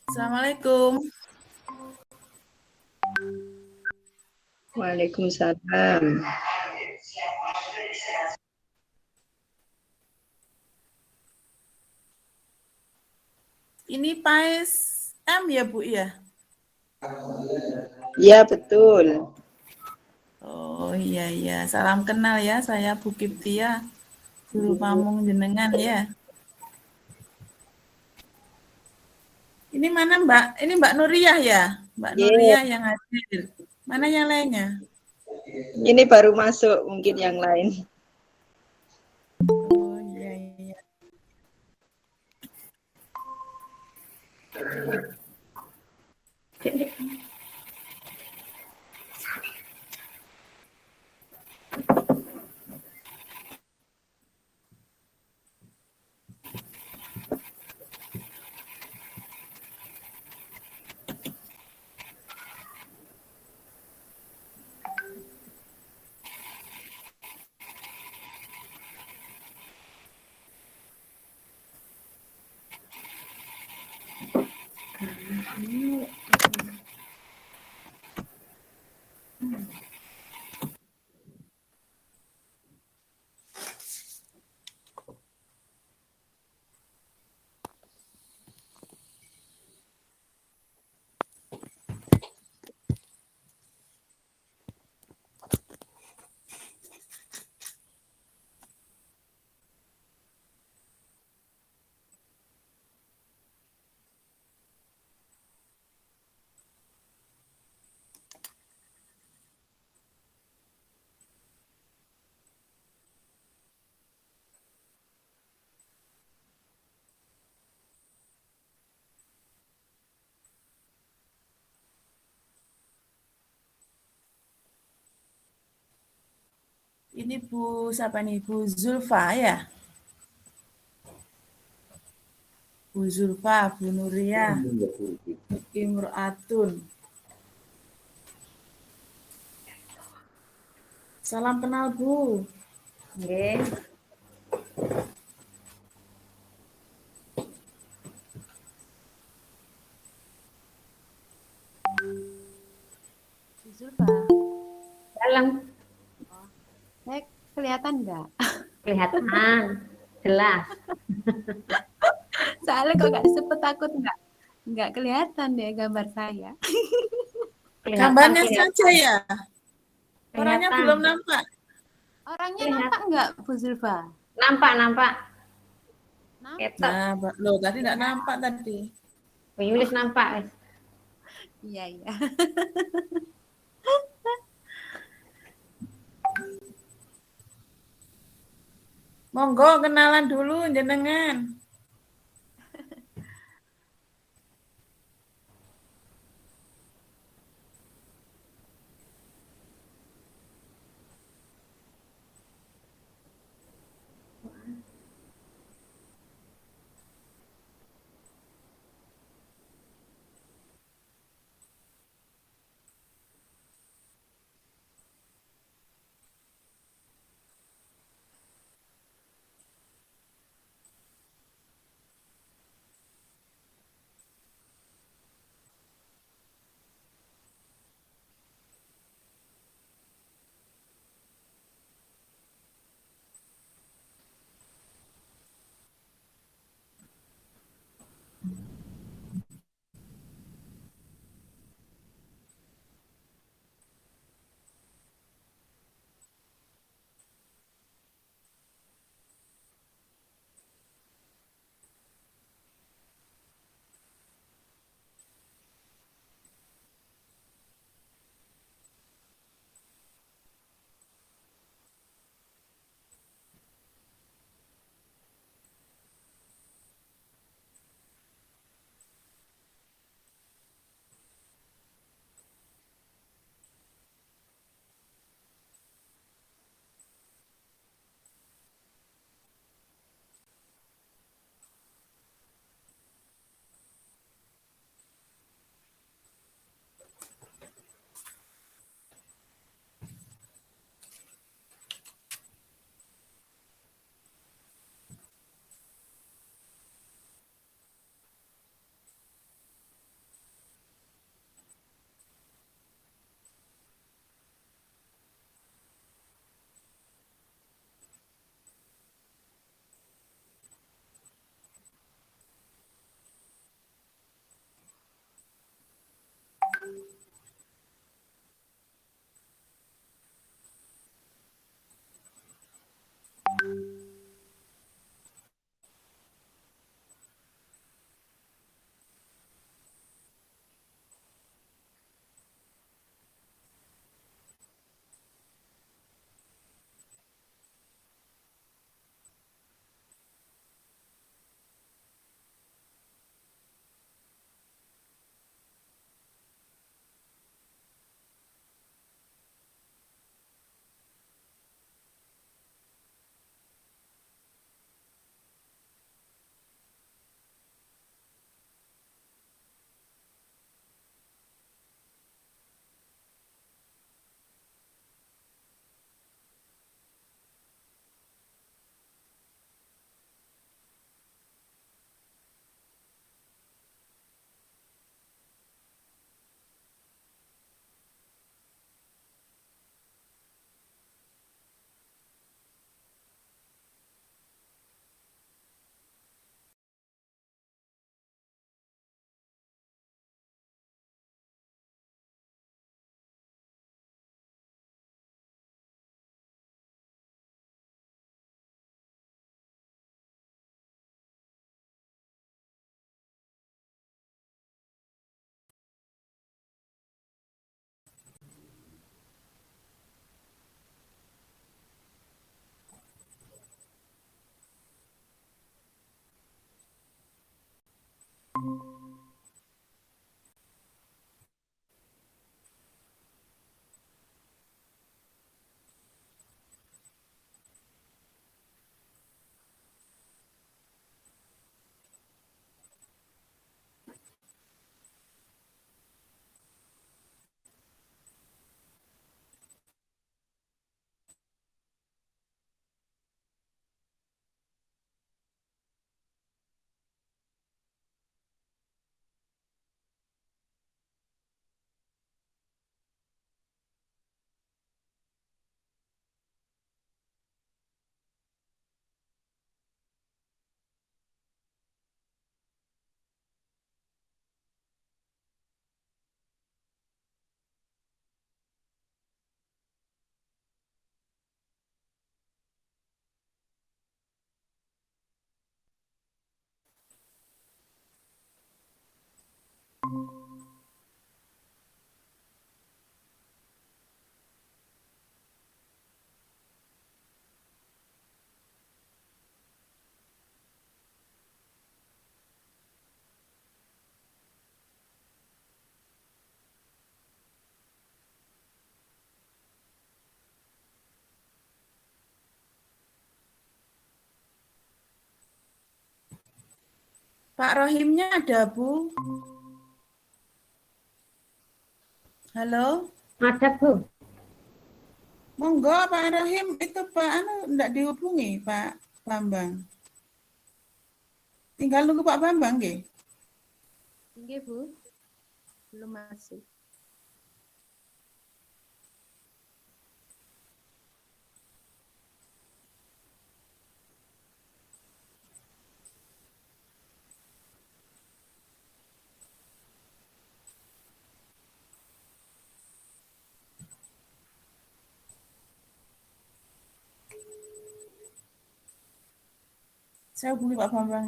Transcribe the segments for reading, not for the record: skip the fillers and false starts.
Assalamualaikum. Waalaikumsalam. Ini Pais M ya Bu ya? Ya, betul. Oh iya, salam kenal ya, saya Bu Kiptia, guru pamung jenengan ya. Ini mana Mbak? Ini Mbak Nuriyah ya? Mbak Nuriyah yang hadir. Mana yang lainnya? Ini baru masuk, mungkin yang lain. Oh iya. Ini Bu siapa nih? Bu Zulfa ya? Bu Zulfa, Bu Nuriyah, Imro'atun. Salam kenal Bu. Nggih. Bu Zulfa. Dalam. Saya kelihatan nggak? Kelihatan. Jelas. Soalnya kok nggak disebut takut nggak kelihatan deh gambar saya. Gambarnya saja ya? Orangnya Kelihatan. belum nampak. Orangnya nampak nggak Bu Zulfa? Nampak. Nampak. Nah, loh tadi nggak nampak tadi. Bu Yulis nampak. Iya. Monggo kenalan dulu jenengan. Pak Rohimnya ada, Bu. Halo? Ada, Bu. Monggo Pak Rohim, itu Pak enggak dihubungi Pak Bambang. Tinggal nunggu Pak Bambang nggih. Nggih, Bu. Belum masuk. Saya hubungi Pak Bambang.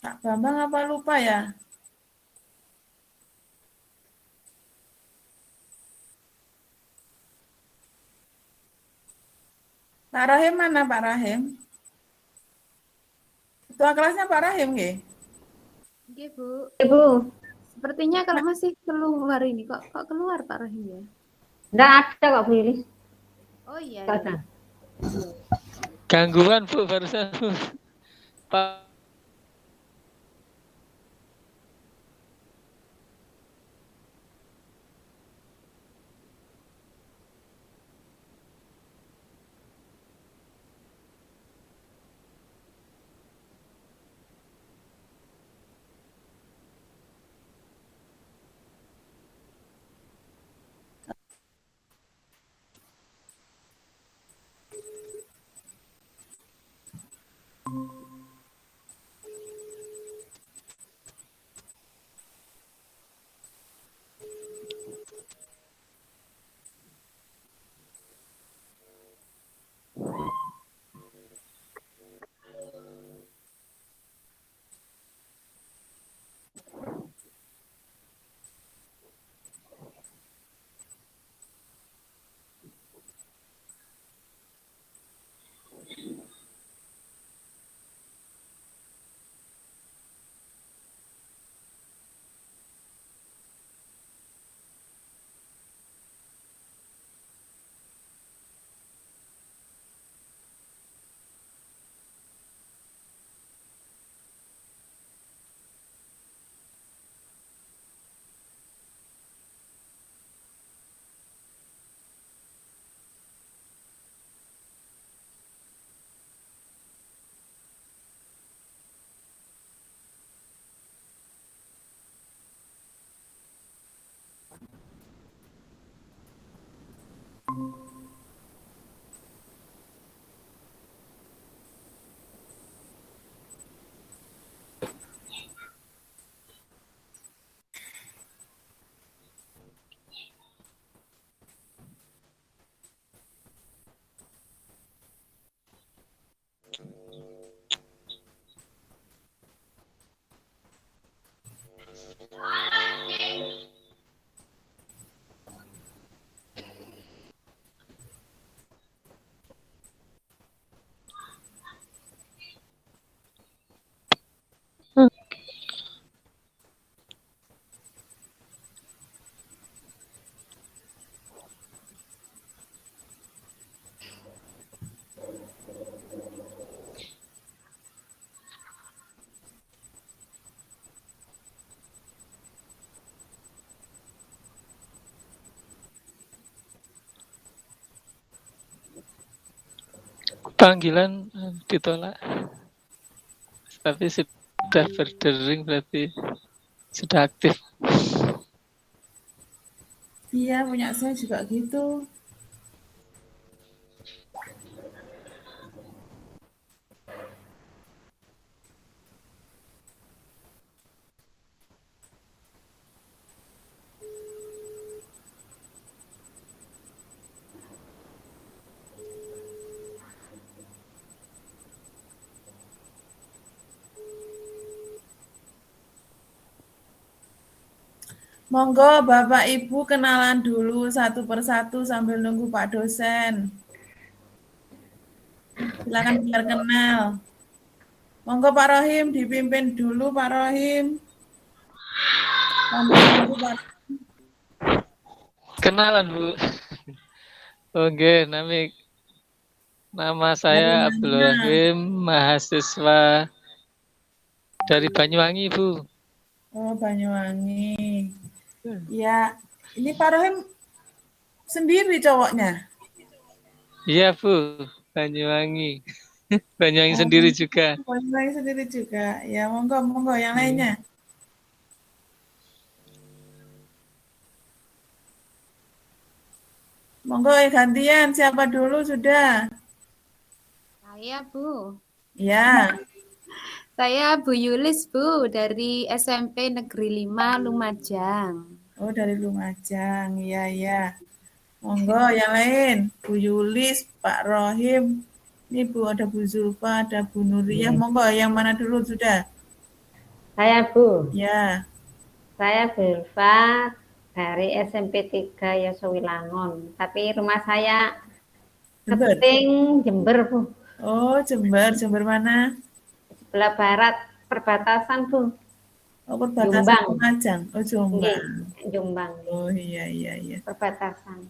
Pak Bambang apa lupa ya? Pak Rahim mana Pak Rahim? Ketua kelasnya Pak Rahim nggih? Nggih, Bu. Ibu, Sepertinya kalau masih keluar ini kok keluar Pak Rahim ya? enggak ada kok, Bu Yulis. Oh iya. Enggak Iya. ada. Gangguan Bu barusan Bu. Pak Panggilan ditolak, tapi sudah berdering berarti sudah aktif. Iya, punya saya juga gitu. Monggo Bapak Ibu kenalan dulu satu persatu sambil nunggu Pak dosen. Silakan biar kenal. Monggo Pak Rohim dipimpin dulu Pak Rohim. Sambil nunggu Pak. Kenalan Bu. Oke, nama saya Abdul Rahim, mahasiswa dari Banyuwangi Bu. Oh, Banyuwangi. Ya, ini Pak Rohim sendiri cowoknya. Iya Bu, Banyuwangi. Banyuwangi sendiri juga. Banyuwangi sendiri juga. Ya, monggo yang lainnya. Monggo gantian, siapa dulu sudah? Saya Bu. Ya, Saya Bu Yulis Bu dari SMP Negeri 5 Lumajang. oh dari Lumajang. Iya. Monggo yang lain. Bu Yulis, Pak Rohim. Ini Bu ada Bu Zulfa, ada Bu Nuriyah. Monggo yang mana dulu sudah? Saya Bu. Ya. Saya Belva dari SMP 3 Yosowilangon. Tapi rumah saya Jember. Keting, Jember Bu. Oh, Jember mana? Sebelah barat perbatasan Bu. Oh, perbatasan Jombang. Lumajang. Oh, Jombang. Jombang. Oh, iya. Perbatasan.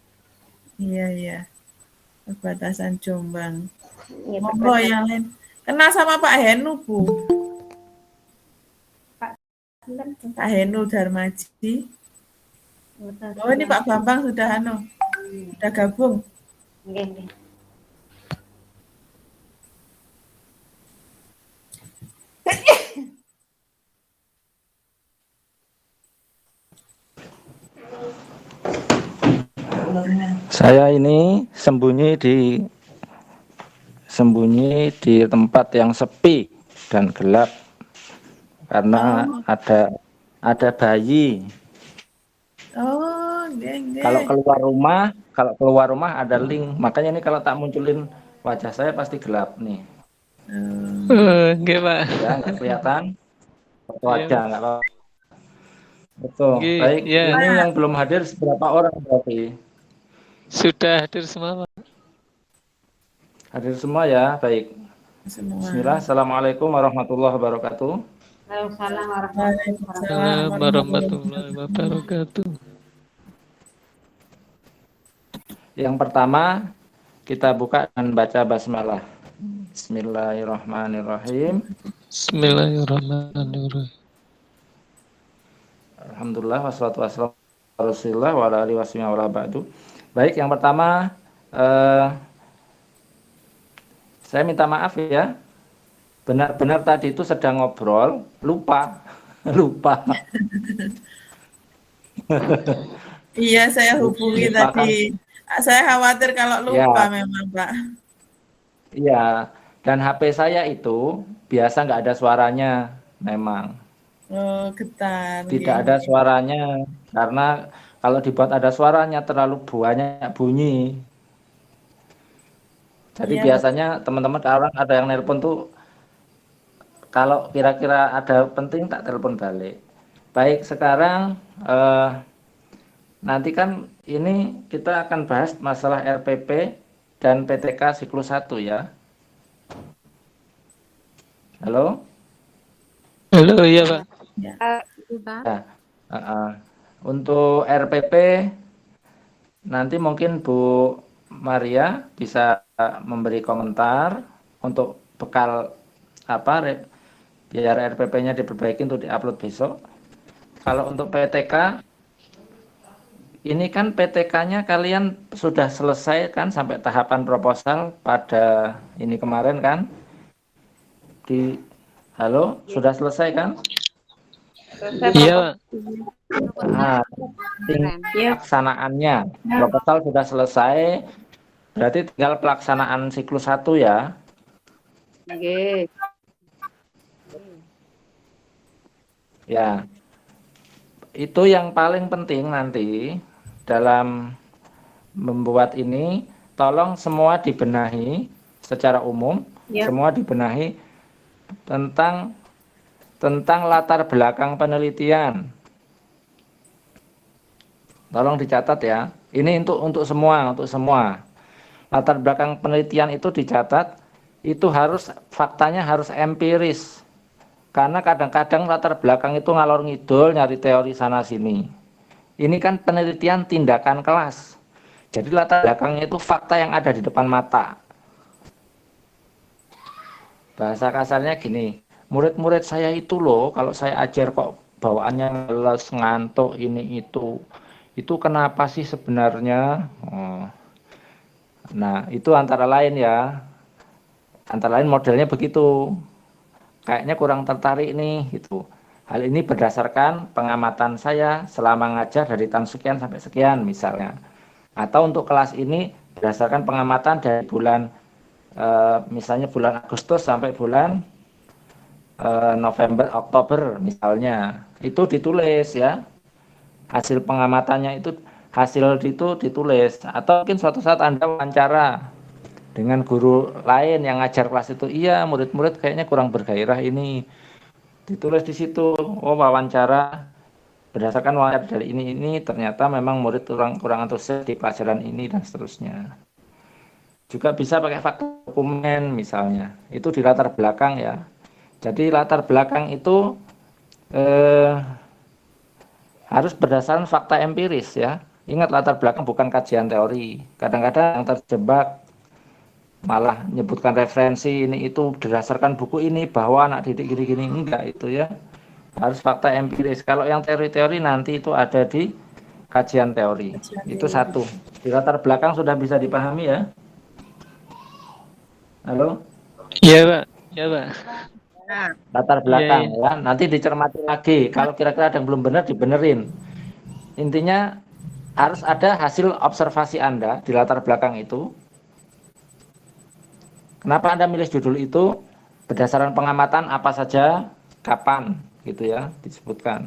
Iya. Perbatasan Jombang. Iya, Monggo yang lain. Kenal sama Pak Henu, Bu. Pak Henu Darmaji. Oh, ini Pak Bambang sudah gabung. Nggih. Saya ini sembunyi di tempat yang sepi dan gelap karena ada bayi. Oh, geng. Kalau keluar rumah ada link. Makanya ini kalau tak munculin wajah saya pasti gelap nih. Oke Pak. Ya, nggak kelihatan. Foto aja, nggak apa-apa. Betul. Oke, Baik, ya. ini yang belum hadir seberapa orang berarti? Sudah hadir semua Pak. Hadir semua ya, baik. Semua. Bismillah, Assalamualaikum warahmatullahi wabarakatuh. Waalaikumsalam warahmatullahi wabarakatuh. Yang pertama, kita buka dan baca basmalah. Bismillahirrahmanirrahim. Bismillahirrahmanirrahim. Alhamdulillah wassalatu wassalamu ala Rasulillah wa ala alihi washabihi wa ba'du. Baik, yang pertama saya minta maaf ya. Benar-benar tadi itu sedang ngobrol, lupa. Iya, saya hubungi tadi. Saya khawatir kalau lupa memang, Pak. Iya, dan HP saya itu biasa nggak ada suaranya, memang. Oh, getar. Tidak ada suaranya, karena kalau dibuat ada suaranya terlalu banyak bunyi. Jadi biasanya teman-teman orang ada yang nelpon tuh, kalau kira-kira ada penting tak telepon balik. Baik, sekarang nanti kan ini kita akan bahas masalah RPP dan PTK siklus 1 ya. Halo? Halo, iya Pak. Ya. Untuk RPP nanti mungkin Bu Maria bisa memberi komentar untuk bekal biar RPP-nya diperbaiki untuk diupload besok. Kalau untuk PTK ini kan PTK-nya kalian sudah selesai kan sampai tahapan proposal pada ini kemarin kan? Halo, sudah selesai kan? Iya, Pak. Nah, Keren. pelaksanaannya, proposal sudah selesai, berarti tinggal pelaksanaan siklus 1 ya. Oke. Ya, itu yang paling penting nanti dalam membuat ini, tolong semua dibenahi secara umum, semua dibenahi tentang latar belakang penelitian. Tolong dicatat ya. Ini untuk semua. Latar belakang penelitian itu dicatat, itu harus faktanya harus empiris. Karena kadang-kadang latar belakang itu ngalor ngidul nyari teori sana sini. Ini kan penelitian tindakan kelas. Jadi latar belakangnya itu fakta yang ada di depan mata. Bahasa kasarnya gini, murid-murid saya itu loh, kalau saya ajar kok bawaannya ngeles, ngantuk, ini itu kenapa sih sebenarnya? Nah, itu antara lain ya. Antara lain modelnya begitu. Kayaknya kurang tertarik nih gitu. Hal ini berdasarkan pengamatan saya selama ngajar dari tahun sekian sampai sekian misalnya. Atau untuk kelas ini berdasarkan pengamatan dari bulan misalnya bulan Agustus sampai bulan November, Oktober misalnya. Itu ditulis ya. Hasil pengamatannya itu ditulis. Atau mungkin suatu saat Anda wawancara dengan guru lain yang ngajar kelas itu, iya murid-murid kayaknya kurang bergairah ini, ditulis di situ. Oh, wawancara berdasarkan wawancara dari ini ternyata memang murid kurang antusias di pelajaran ini dan seterusnya. Juga bisa pakai fakta dokumen misalnya, itu di latar belakang ya. Jadi latar belakang itu harus berdasarkan fakta empiris ya. Ingat, latar belakang bukan kajian teori. Kadang-kadang yang terjebak malah menyebutkan referensi ini itu berdasarkan buku ini bahwa anak didik gini-gini, enggak itu ya. Harus fakta empiris. Kalau yang teori-teori nanti itu ada di kajian teori. Itu satu. Di latar belakang sudah bisa dipahami ya. Halo? Iya, Pak. Iya, Pak. Latar belakang ya. Nanti dicermati lagi. Kalau kira-kira ada yang belum benar dibenerin. Intinya harus ada hasil observasi Anda di latar belakang itu. Kenapa Anda milih judul itu? Berdasarkan pengamatan apa saja, kapan, gitu ya, disebutkan.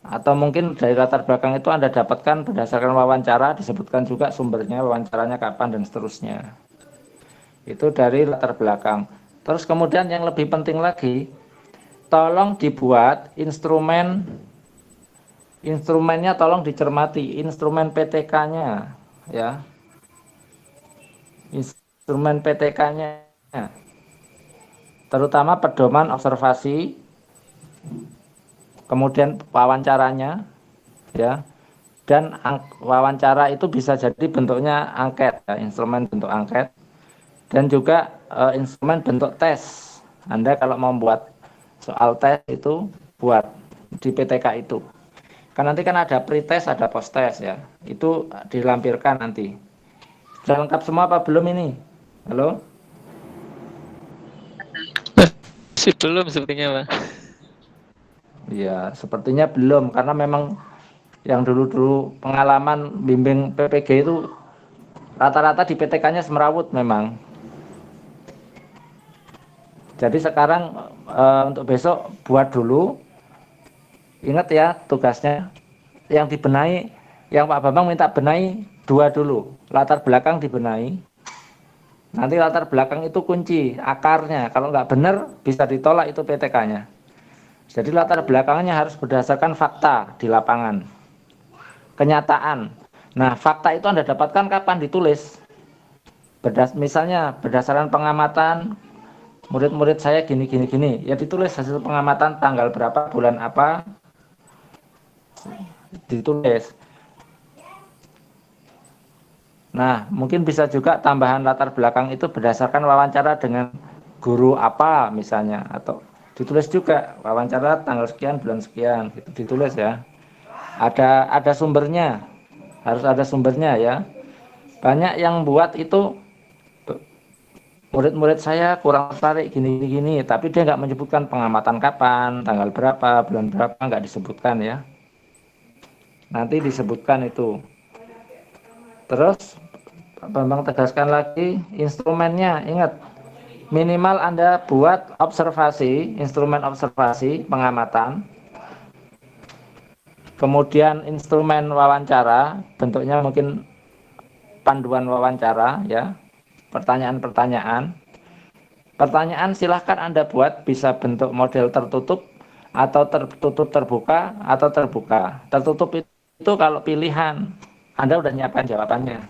Atau mungkin dari latar belakang itu Anda dapatkan berdasarkan wawancara, disebutkan juga sumbernya, wawancaranya kapan, dan seterusnya. Itu dari latar belakang. Terus kemudian yang lebih penting lagi, tolong dibuat instrumennya tolong dicermati, instrumen PTK-nya, ya. Instrumen PTK-nya, terutama pedoman observasi, kemudian wawancaranya, ya, dan wawancara itu bisa jadi bentuknya angket, ya, instrumen bentuk angket, dan juga instrumen bentuk tes. Anda kalau mau buat soal tes itu buat di PTK itu. Kan nanti kan ada pre-test, ada post-test ya, itu dilampirkan nanti. Sudah lengkap semua apa belum ini? Halo? Masih belum sepertinya, Pak. Iya, sepertinya belum, karena memang yang dulu-dulu pengalaman bimbing PPG itu rata-rata di PTK-nya semerawut memang. Jadi sekarang untuk besok buat dulu. Ingat ya tugasnya, yang dibenahi, yang Pak Bambang minta benahi 2 dulu. Latar belakang dibenahi. Nanti latar belakang itu kunci, akarnya. Kalau nggak benar bisa ditolak itu PTK-nya. Jadi latar belakangnya harus berdasarkan fakta di lapangan. Kenyataan. Nah, fakta itu Anda dapatkan kapan ditulis? Misalnya berdasarkan pengamatan murid-murid saya gini. Ya ditulis hasil pengamatan tanggal berapa, bulan apa, ditulis. Nah, mungkin bisa juga tambahan latar belakang itu berdasarkan wawancara dengan guru apa misalnya, atau ditulis juga wawancara tanggal sekian, bulan sekian, gitu ditulis ya. Ada sumbernya, harus ada sumbernya ya. Banyak yang buat itu murid-murid saya kurang tertarik gini, tapi dia nggak menyebutkan pengamatan kapan, tanggal berapa, bulan berapa, nggak disebutkan ya. Nanti disebutkan itu. Terus Bambang tegaskan lagi instrumennya, ingat minimal Anda buat observasi, instrumen observasi, pengamatan. Kemudian instrumen wawancara, bentuknya mungkin panduan wawancara ya. Pertanyaan-pertanyaan. Pertanyaan silahkan Anda buat bisa bentuk model tertutup atau tertutup terbuka atau terbuka. Tertutup itu kalau pilihan, Anda udah nyiapkan jawabannya.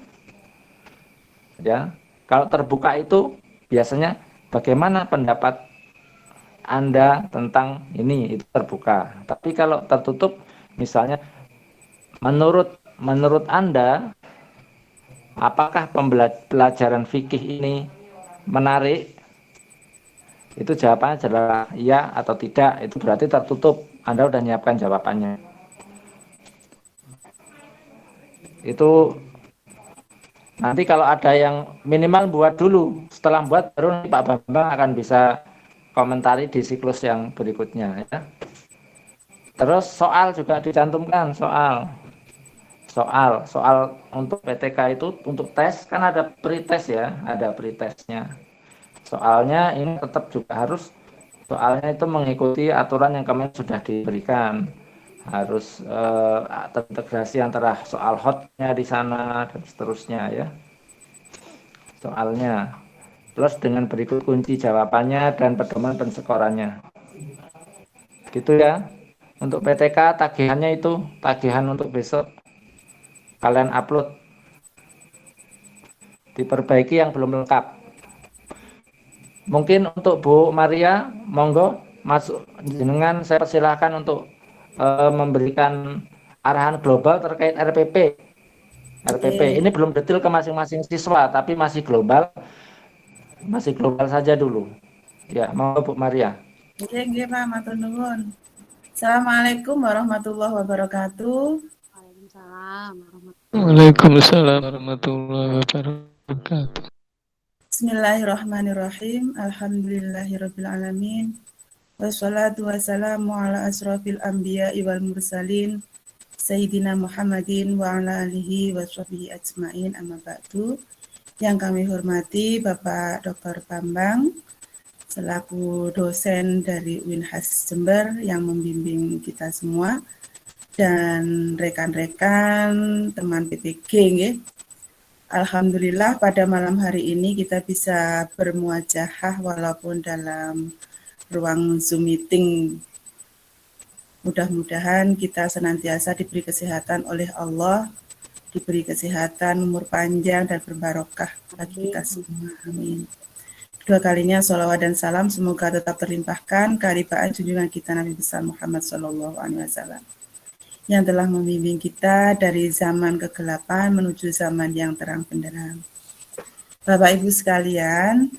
Ya. Kalau terbuka itu biasanya bagaimana pendapat Anda tentang ini, itu terbuka. Tapi kalau tertutup misalnya menurut Anda apakah pembelajaran fikih ini menarik? Itu jawabannya adalah iya atau tidak, itu berarti tertutup. Anda udah nyiapkan jawabannya. Itu nanti kalau ada yang minimal buat dulu, setelah buat baru nanti Pak Bambang akan bisa komentari di siklus yang berikutnya ya. Terus soal juga dicantumkan, soal untuk PTK itu untuk tes kan ada pretest ya, ada pretestnya. Soalnya ini tetap juga harus soalnya itu mengikuti aturan yang kemarin sudah diberikan, harus terintegrasi antara soal hotnya di sana dan seterusnya ya soalnya, plus dengan berikut kunci jawabannya dan pedoman penskorannya gitu ya. Untuk PTK tagihannya itu tagihan untuk besok kalian upload, diperbaiki yang belum lengkap. Mungkin untuk Bu Maria, monggo masuk jenengan, saya persilahkan untuk memberikan arahan global terkait RPP. Ini belum detail ke masing-masing siswa, tapi masih global saja dulu. Ya, monggo Bu Maria. Oke, Pak, matur nuwun. Assalamualaikum warahmatullahi wabarakatuh. Waalaikumsalam warahmatullahi wabarakatuh. Bismillahirrahmanirrahim. Alhamdulillahirabbil alamin. Wassalatu wassalamu ala asrofil anbiya'i wal mursalin Sayyidina Muhammadin wa ala alihi wa sahbihi ajmain, amma ba'du. Yang kami hormati Bapak Dr. Bambang selaku dosen dari UINHAS Jember yang membimbing kita semua, dan rekan-rekan teman PPG nggih. Alhamdulillah pada malam hari ini kita bisa bermuajahah walaupun dalam ruang Zoom meeting. Mudah-mudahan kita senantiasa diberi kesehatan oleh Allah, diberi kesehatan, umur panjang dan berbarokah bagi kita semua. Amin. Kedua kalinya sholawat dan salam semoga tetap terlimpahkan keharibaan junjungan kita Nabi besar Muhammad SAW yang telah membimbing kita dari zaman kegelapan menuju zaman yang terang benderang. Bapak Ibu sekalian,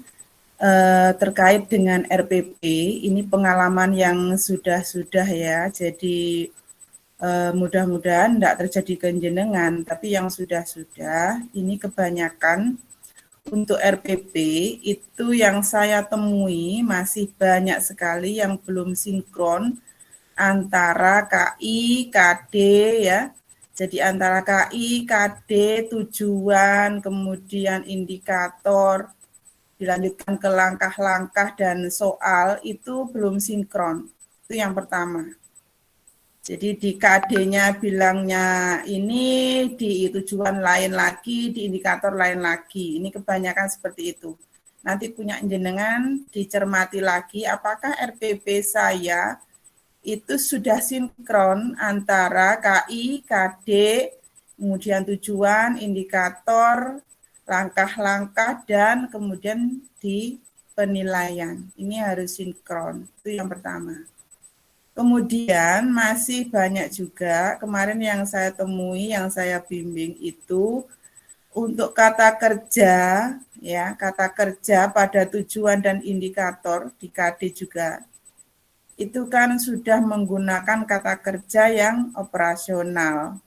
terkait dengan RPP, ini pengalaman yang sudah ya, jadi mudah-mudahan tidak terjadi kenjenengan, tapi yang sudah, ini kebanyakan untuk RPP itu yang saya temui masih banyak sekali yang belum sinkron antara KI, KD ya. Jadi antara KI, KD, tujuan, kemudian indikator, dilanjutkan ke langkah-langkah dan soal itu belum sinkron. Itu yang pertama. Jadi di KD-nya bilangnya ini, di tujuan lain lagi, di indikator lain lagi. Ini kebanyakan seperti itu. Nanti punya jenengan dicermati lagi apakah RPP saya itu sudah sinkron antara KI, KD, kemudian tujuan, indikator, langkah-langkah, dan kemudian di penilaian. Ini harus sinkron, itu yang pertama. Kemudian masih banyak juga kemarin yang saya temui, yang saya bimbing itu untuk kata kerja, ya, kata kerja pada tujuan dan indikator di KD juga itu kan sudah menggunakan kata kerja yang operasional.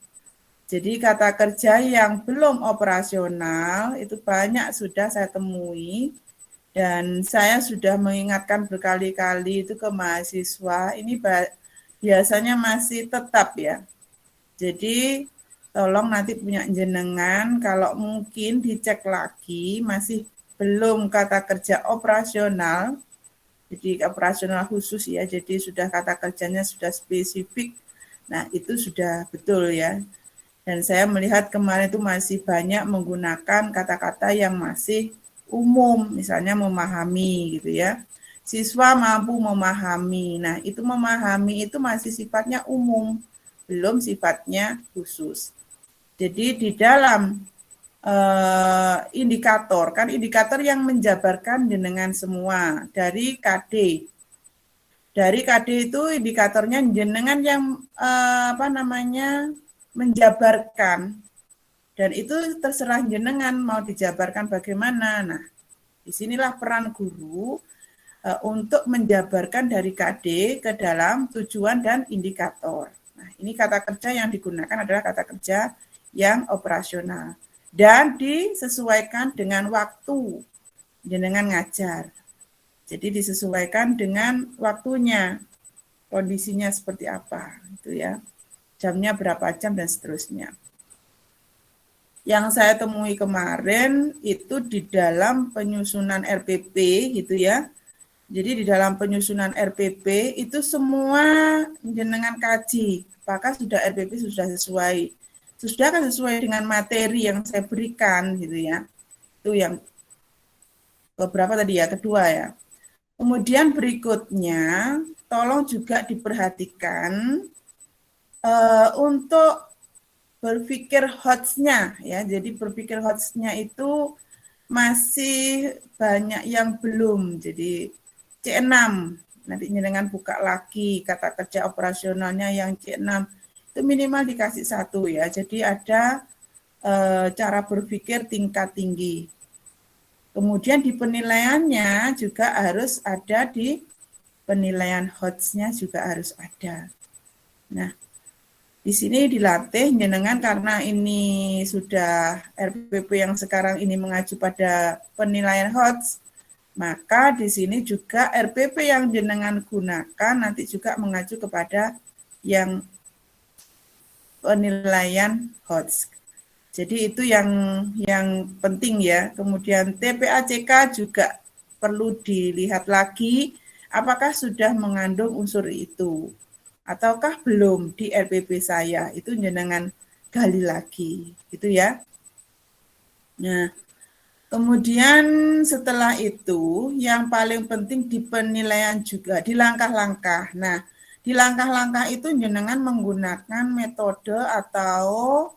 Jadi kata kerja yang belum operasional itu banyak sudah saya temui dan saya sudah mengingatkan berkali-kali itu ke mahasiswa, ini biasanya masih tetap ya. Jadi tolong nanti punya jenengan kalau mungkin dicek lagi masih belum kata kerja operasional, jadi operasional khusus ya, jadi sudah kata kerjanya sudah spesifik, nah itu sudah betul ya. Dan saya melihat kemarin itu masih banyak menggunakan kata-kata yang masih umum, misalnya memahami gitu ya. Siswa mampu memahami. Nah, itu memahami itu masih sifatnya umum, belum sifatnya khusus. Jadi di dalam indikator, kan indikator yang menjabarkan jenengan semua dari KD. Dari KD itu indikatornya jenengan yang menjabarkan, dan itu terserah jenengan mau dijabarkan bagaimana. Nah, disinilah peran guru untuk menjabarkan dari KD ke dalam tujuan dan indikator. Nah, ini kata kerja yang digunakan adalah kata kerja yang operasional dan disesuaikan dengan waktu jenengan ngajar. Jadi disesuaikan dengan waktunya, kondisinya seperti apa, gitu ya. Jamnya berapa jam dan seterusnya. Yang saya temui kemarin itu di dalam penyusunan RPP gitu ya. Jadi di dalam penyusunan RPP itu semua jenengan kaji, apakah sudah RPP sudah sesuai. Sudah kan sesuai dengan materi yang saya berikan gitu ya. Itu yang beberapa tadi ya, kedua ya. Kemudian berikutnya, tolong juga diperhatikan untuk berpikir hotsnya ya. Jadi berpikir hotsnya itu masih banyak yang belum. Jadi C6 nanti dengan buka lagi kata kerja operasionalnya yang C6 itu minimal dikasih 1 ya. Jadi ada cara berpikir tingkat tinggi. Kemudian di penilaiannya juga harus ada, di penilaian hotsnya juga harus ada. Nah, di sini dilatih jenengan karena ini sudah RPP yang sekarang ini mengacu pada penilaian HOTS, maka di sini juga RPP yang jenengan gunakan nanti juga mengacu kepada yang penilaian HOTS. Jadi itu yang penting ya. Kemudian TPACK juga perlu dilihat lagi apakah sudah mengandung unsur itu ataukah belum di RPP saya. Itu jenengan gali lagi gitu ya. Nah, kemudian setelah itu yang paling penting di penilaian juga di langkah-langkah. Nah, di langkah-langkah itu jenengan menggunakan metode atau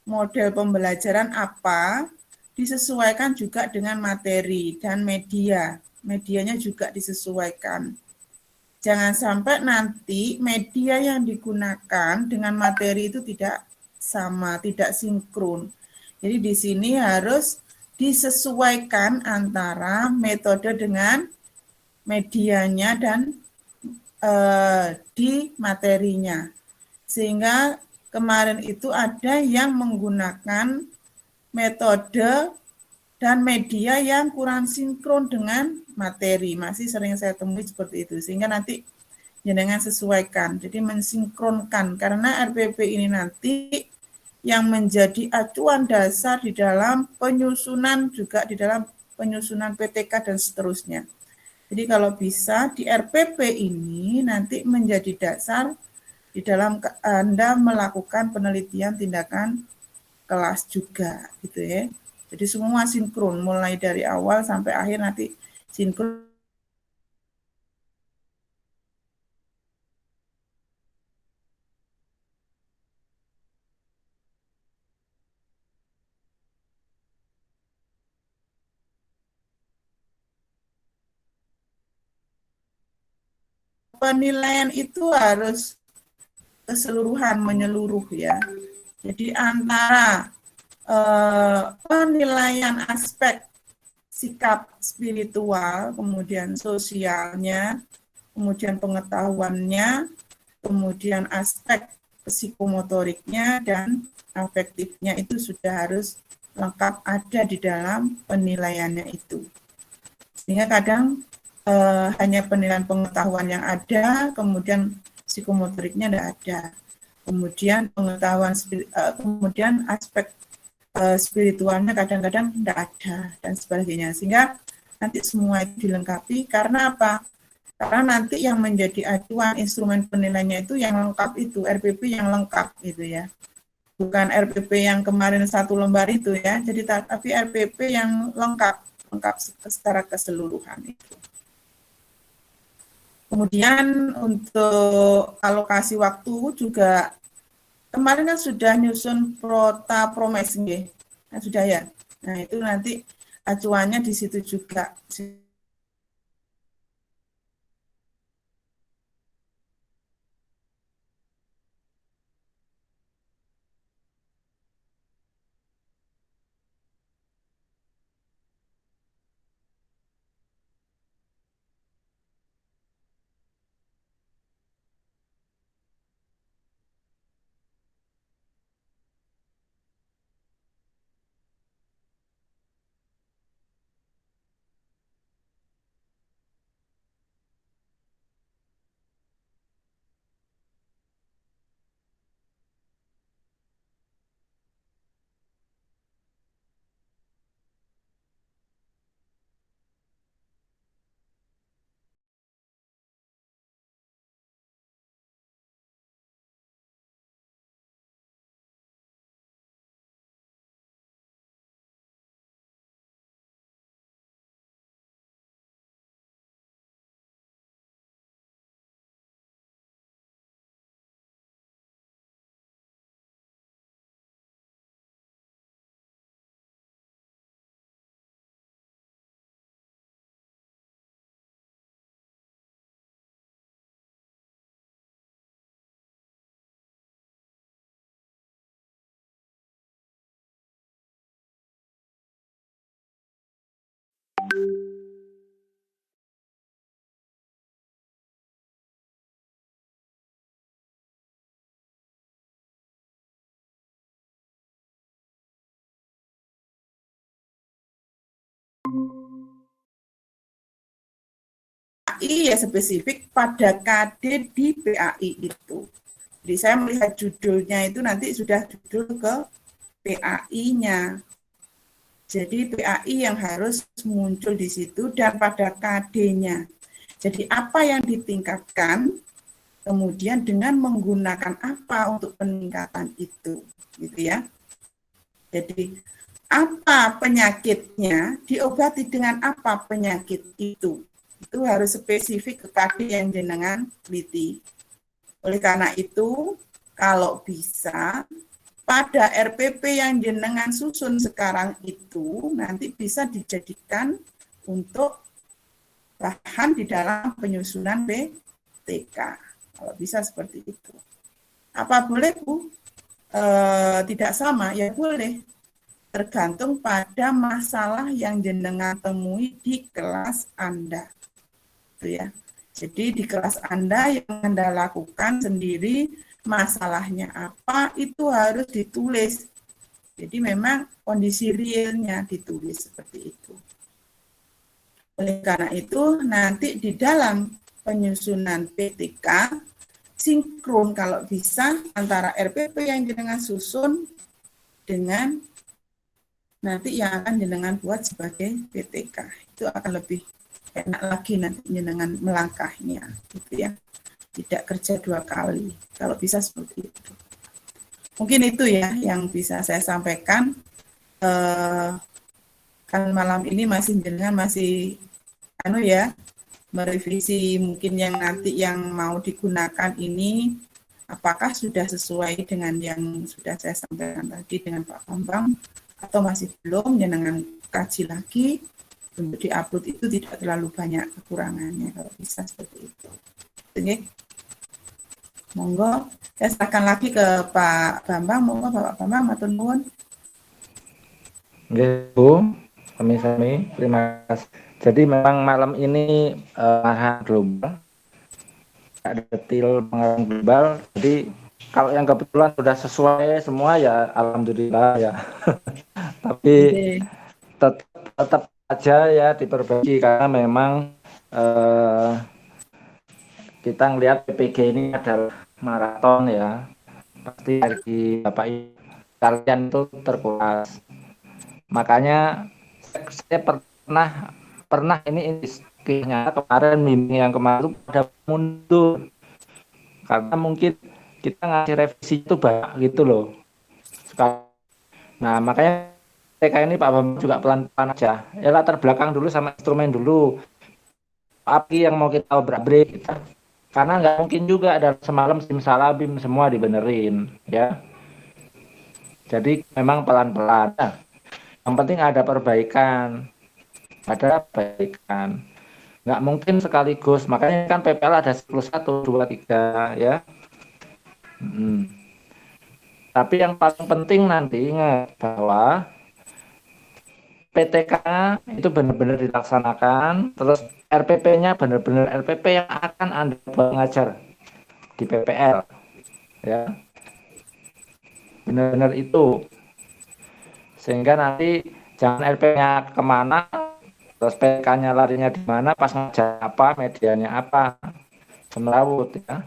model pembelajaran apa, disesuaikan juga dengan materi dan media. Medianya juga disesuaikan. Jangan sampai nanti media yang digunakan dengan materi itu tidak sama, tidak sinkron. Jadi di sini harus disesuaikan antara metode dengan medianya dan di materinya. Sehingga kemarin itu ada yang menggunakan metode dan media yang kurang sinkron dengan materi. Masih sering saya temui seperti itu. Sehingga nanti jenengan sesuaikan. Jadi mensinkronkan. Karena RPP ini nanti yang menjadi acuan dasar di dalam penyusunan, juga di dalam penyusunan PTK dan seterusnya. Jadi kalau bisa di RPP ini nanti menjadi dasar di dalam Anda melakukan penelitian tindakan kelas juga gitu ya. Jadi semua sinkron mulai dari awal sampai akhir nanti sinkron. Penilaian itu harus keseluruhan, menyeluruh ya. Jadi antara penilaian aspek sikap spiritual, kemudian sosialnya, kemudian pengetahuannya, kemudian aspek psikomotoriknya dan afektifnya itu sudah harus lengkap ada di dalam penilaiannya itu. Sehingga kadang hanya penilaian pengetahuan yang ada, kemudian psikomotoriknya tidak ada. Kemudian pengetahuan, kemudian aspek spiritualnya kadang-kadang tidak ada dan sebagainya. Sehingga nanti semua itu dilengkapi. Karena apa? Karena nanti yang menjadi acuan instrumen penilaiannya itu yang lengkap itu, RPP yang lengkap gitu ya. Bukan RPP yang kemarin 1 lembar itu ya. Jadi tapi RPP yang lengkap secara keseluruhan itu. Kemudian untuk alokasi waktu juga kemarin kan sudah nyusun prota promes nggih. Nah, sudah ya. Nah, itu nanti acuannya di situ juga. PAI ya spesifik pada KD di PAI itu. Jadi saya melihat judulnya itu nanti sudah judul ke PAI-nya. Jadi PAI yang harus muncul di situ dan pada KD-nya. Jadi apa yang ditingkatkan, kemudian dengan menggunakan apa untuk peningkatan itu, gitu ya. Jadi apa penyakitnya, diobati dengan apa penyakit itu harus spesifik ke KD yang jenengan teliti. Oleh karena itu, kalau bisa pada RPP yang jenengan susun sekarang itu nanti bisa dijadikan untuk bahan di dalam penyusunan BTK. Kalau bisa seperti itu. Apa boleh, Bu? Tidak sama? Ya boleh. Tergantung pada masalah yang jenengan temui di kelas Anda. Itu ya. Jadi di kelas Anda yang Anda lakukan sendiri, masalahnya apa, itu harus ditulis. Jadi memang kondisi realnya ditulis seperti itu. Oleh karena itu, nanti di dalam penyusunan PTK, sinkron kalau bisa antara RPP yang jenengan susun dengan nanti yang akan jenengan buat sebagai PTK. Itu akan lebih enak lagi nanti jenengan melangkahnya, gitu ya. Tidak kerja 2 kali, kalau bisa seperti itu. Mungkin itu ya yang bisa saya sampaikan. Kan malam ini jenengan masih merevisi mungkin yang nanti yang mau digunakan ini apakah sudah sesuai dengan yang sudah saya sampaikan tadi dengan Pak Bambang atau masih belum, jenengan kaji lagi untuk diupload itu tidak terlalu banyak kekurangannya kalau bisa seperti itu. Oke. Monggo, saya serahkan lagi ke Pak Bambang. Monggo Bapak Bambang, matur nuwun. Nggih, Bu. Sami-sami, terima kasih. Jadi memang malam ini arahan global detail pengarang global. Jadi kalau yang kebetulan sudah sesuai semua ya alhamdulillah ya. Tapi tetap aja ya diperbaiki karena memang kita ngelihat PPG ini adalah maraton ya. Pasti dari Bapak Ibu kalian itu terkuras. Makanya saya pernah ini kisahnya kemarin minggu yang kemarin pada mundur karena mungkin kita ngasih revisi itu banyak gitu loh. Nah makanya TK ini Pak Bambang juga pelan-pelan aja. Ya latar belakang dulu sama instrumen dulu. Api yang mau kita obrak-abrik kita. Karena nggak mungkin juga ada semalam simsalabim semua dibenerin ya. Jadi memang pelan-pelan. Nah, yang penting ada perbaikan. Nggak mungkin sekaligus. Makanya kan PPL ada siklus 1, 2, 3 ya. Tapi yang paling penting nanti ingat bahwa PTK itu benar-benar dilaksanakan, terus RPP-nya benar-benar RPP yang akan Anda buat ngajar di PPL ya. Benar-benar itu. Sehingga nanti jangan RP-nya kemana, terus PK-nya larinya di mana, pas ngajar apa, medianya apa, semerawut ya.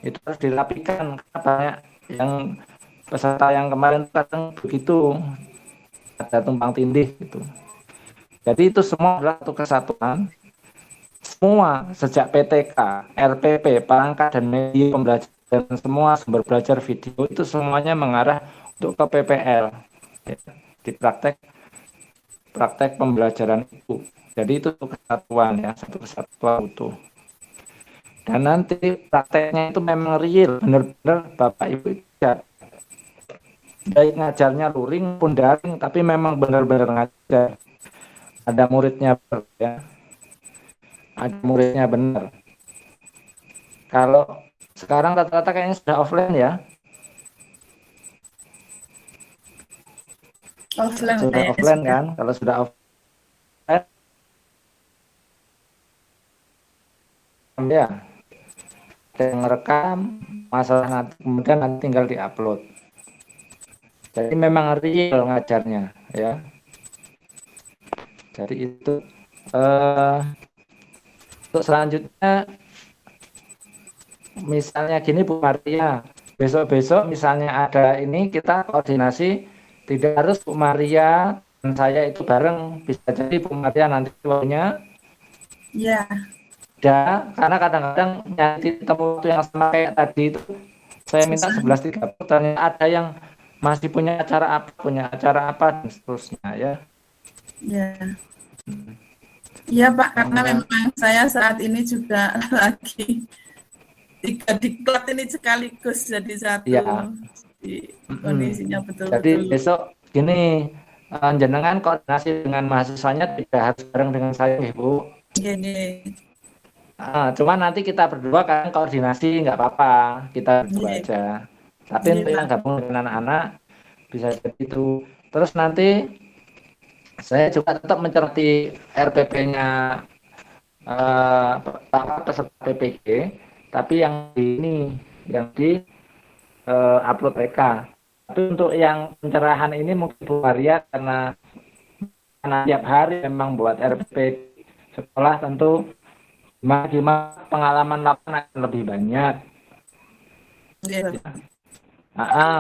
Itu harus dirapikan karena banyak yang peserta yang kemarin kadang begitu ada tumpang tindih gitu. Jadi itu semua adalah satu kesatuan. Semua sejak PTK, RPP, perangkat dan media pembelajaran semua sumber belajar video itu semuanya mengarah untuk ke PPL. Di praktek pembelajaran itu. Jadi itu kesatuan ya, satu kesatuan utuh. Dan nanti prakteknya itu memang real, benar-benar Bapak Ibu ya. Baik ngajarnya luring pun daring, tapi memang benar-benar ngajar. Ada muridnya ya. Ada muridnya benar. Kalau sekarang rata-rata kayaknya sudah offline ya. Sudah offline kan? Kalau sudah offline ya. Yang merekam masalah nanti, kemudian nanti tinggal diupload. Jadi memang real ngajarnya ya. Jadi itu untuk selanjutnya misalnya gini Bu Maria, besok-besok misalnya ada ini kita koordinasi, tidak harus Bu Maria dan saya itu bareng, bisa jadi Bu Maria nanti waktunya ya. Ya, karena kadang-kadang nyari temu yang sama kayak tadi itu saya minta 11.30, ternyata ada yang masih punya acara apa dan seterusnya ya. Iya Pak, karena memang saya saat ini juga lagi 3 diklat ini sekaligus jadi satu ya. Di kondisinya betul-betul. Jadi besok gini, jenengan koordinasi dengan mahasiswanya tidak harus bareng dengan saya Bu. Gini. Cuma nanti kita berdua kan koordinasi nggak apa-apa, kita berdua aja. Tapi untuk yang gabung dengan anak-anak bisa jadi itu. Terus nanti saya juga tetap mencermati RPP-nya peserta PPG, tapi yang ini yang di upload PK. Tapi untuk yang pencerahan ini mungkin Bu Maria karena tiap hari memang buat RPP sekolah tentu gimana pengalaman lapangan akan lebih banyak. Ya.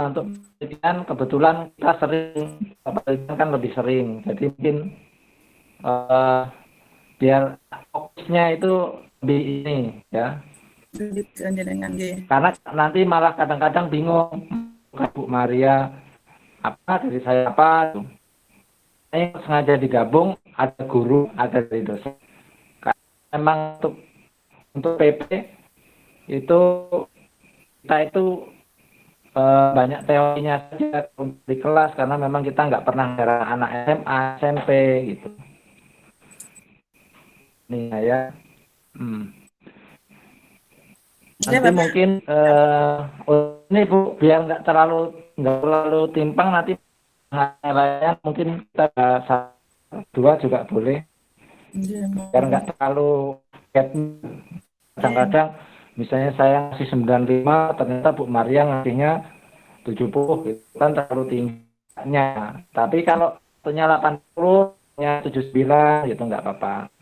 Untuk penelitian kebetulan kita kan lebih sering, jadi mungkin biar fokusnya itu lebih ini ya. Karena nanti malah kadang-kadang bingung Bu Maria apa dari saya apa. Saya sengaja digabung, ada guru, ada dari dosen. Memang untuk PP itu kita itu banyak teorinya saja di kelas karena memang kita nggak pernah ngarang anak SMA, SMP gitu. Nih ya. Nanti mungkin ini Bu biar nggak terlalu timpang nanti layan mungkin kita 2 juga boleh. Biar nggak terlalu kadang-kadang Misalnya saya ngasih 95, ternyata Bu Maria ngasihnya 70, gitu kan terlalu tingginya. Tapi kalau satunya 80, nya 79, gitu nggak apa-apa.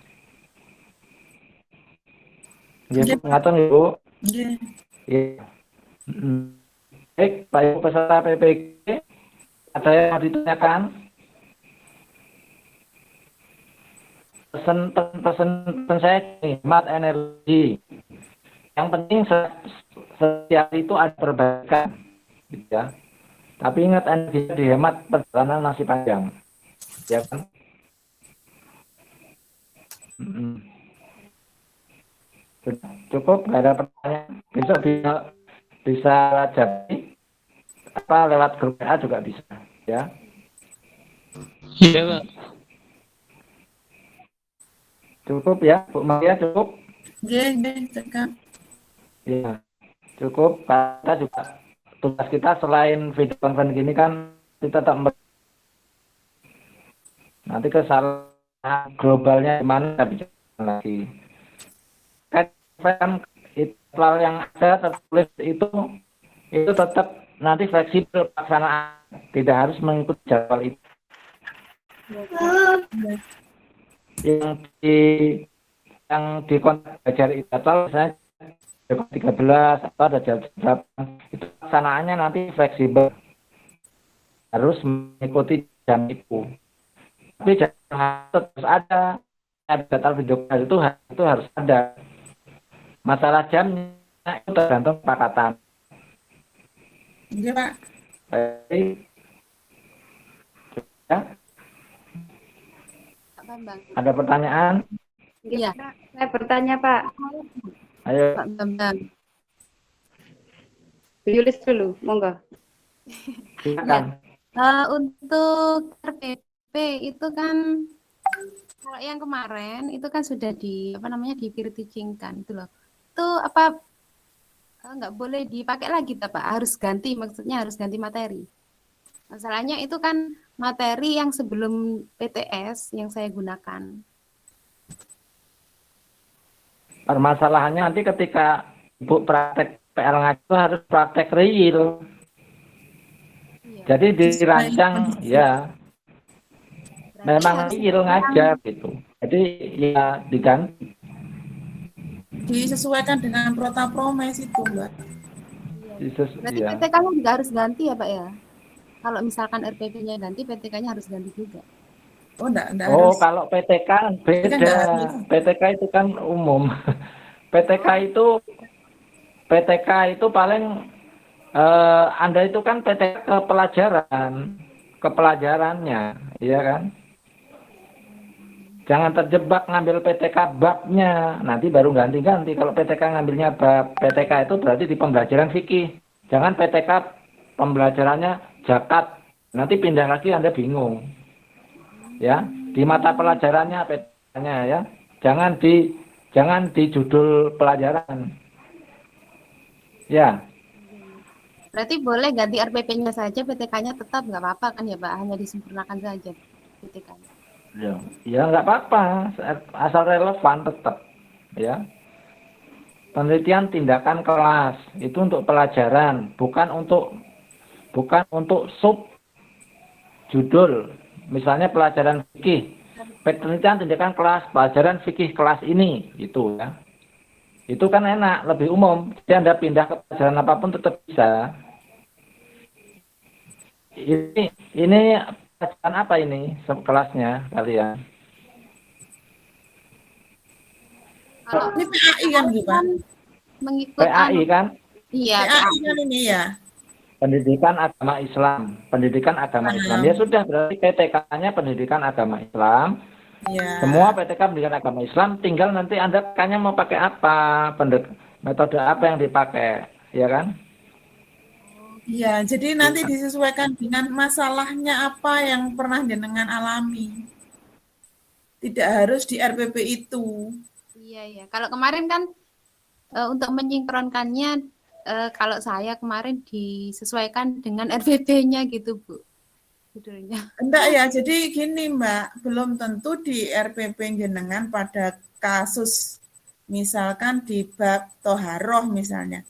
Ya, Nggih, Pak. ngatur Ibu. Nggih. Ya. Baik, Pak Ibu peserta PPG, ada yang mau ditanyakan? Pesan saya nih, hemat energi. Yang penting setiap itu ada perbaikan, gitu ya. Tapi ingat energi dihemat, perjalanan masih panjang, ya kan? Cukup, nggak ada pertanyaan. Besok bisa jadi apa lewat grup WA juga bisa, ya. Iya, Pak. Cukup ya, Bu Maria, cukup. Nggih, cekap. Ya, cukup. Kita juga tugas kita selain video conference gini kan kita tetap nanti kesalahan globalnya gimana kita bicara lagi. Kan itu yang ada tertulis itu tetap nanti fleksibel pelaksanaan, tidak harus mengikuti jadwal itu. Yang di kontak belajar itu misalnya 13 atau ada jadwal itu pelaksanaannya nanti fleksibel, harus mengikuti jam itu. Tapi jangan terus ada jadwal video itu harus ada. Masalah jamnya itu tergantung kesepakatan. Nggih, Pak. Baik. Ya. Pak Bambang. Ada pertanyaan? Iya. Saya bertanya Pak. Ayo. Pak Bambang. Bu Yulis dulu, monggo. Silakan. Untuk RPP itu kan kalau yang kemarin itu kan sudah di peer teaching kan itu loh. Itu apa nggak boleh dipakai lagi Pak? Harus ganti, maksudnya harus ganti materi. Masalahnya itu kan materi yang sebelum PTS yang saya gunakan. Permasalahannya nanti ketika Ibu praktek PL ngaji itu harus praktek real. Iya. Jadi dirancang ya memang real ngajar gitu. Jadi ya diganti. Disesuaikan dengan prota promes itu, Mbak. Berarti Ya. PTK-nya juga harus ganti ya Pak ya? Kalau misalkan RPP-nya ganti, PTK-nya haritu ganti juga. Oh, enggak Oh, harus. kalau PTK beda. enggak harus. PTK itu kan umum. PTK itu paling Anda itu kan PTK kepelajarannya, iya kan? Jangan terjebak ngambil PTK babnya, nanti baru ganti-ganti. Kalau PTK ngambilnya bab PTK itu berarti di pembelajaran fikih. Jangan PTK pembelajarannya zakat, nanti pindah lagi Anda bingung. Ya, di mata pelajarannya PTK-nya ya. Jangan di judul pelajaran. Ya. Berarti boleh ganti RPP-nya saja, PTK-nya tetap nggak apa-apa kan ya Pak? Hanya disempurnakan saja PTK-nya. Ya nggak apa-apa, asal relevan tetap. Ya. Penelitian tindakan kelas itu untuk pelajaran, bukan untuk sub judul. Misalnya pelajaran fikih, penelitian tindakan kelas, pelajaran fikih kelas ini, itu ya. Itu kan enak, lebih umum. Jadi Anda pindah ke pelajaran apapun tetap bisa. Ini pelajaran apa ini kelasnya kalian? Kalau Ini PAI kan, Bu, Pak? mengikut PAI kan? Iya, PAI kan ini ya. Pendidikan Agama Islam. Pendidikan Agama Islam. Ya sudah, berarti PTK-nya Pendidikan Agama Islam. Iya. Semua PTK Pendidikan Agama Islam, tinggal nanti Anda PTK-nya mau pakai apa, metode apa yang dipakai, ya kan? Iya, jadi nanti disesuaikan dengan masalahnya apa yang pernah jenengan alami. Tidak harus di RPP itu. Iya. Kalau kemarin kan untuk menyinkronkannya, kalau saya kemarin disesuaikan dengan RPP-nya gitu, Bu. Judulnya. Enggak ya, jadi gini Mbak, belum tentu di RPP jenengan pada kasus misalkan di bab toharoh misalnya.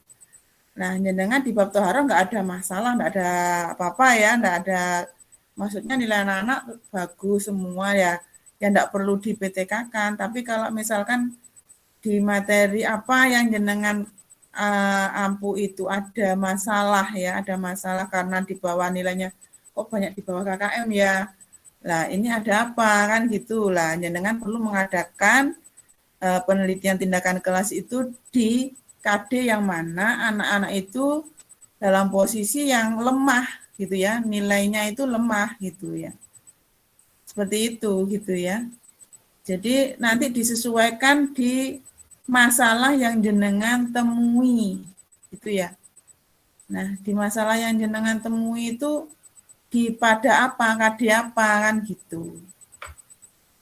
Nah, jenengan di bab toharoh nggak ada masalah, nggak ada apa-apa ya, nggak ada, maksudnya nilai anak-anak bagus semua ya, ya nggak perlu di PTK-kan. Tapi kalau misalkan di materi apa yang jenengan ampu itu ada masalah ya, ada masalah karena di bawah nilainya kok banyak di bawah KKM ya. Lah ini ada apa kan gitu lah. Jenengan perlu mengadakan penelitian tindakan kelas itu di KD yang mana anak-anak itu dalam posisi yang lemah gitu ya, nilainya itu lemah gitu ya. Seperti itu gitu ya. Jadi nanti disesuaikan di masalah yang jenengan temui gitu ya. Nah, di masalah yang jenengan temui itu di pada apa, KD apa kan gitu.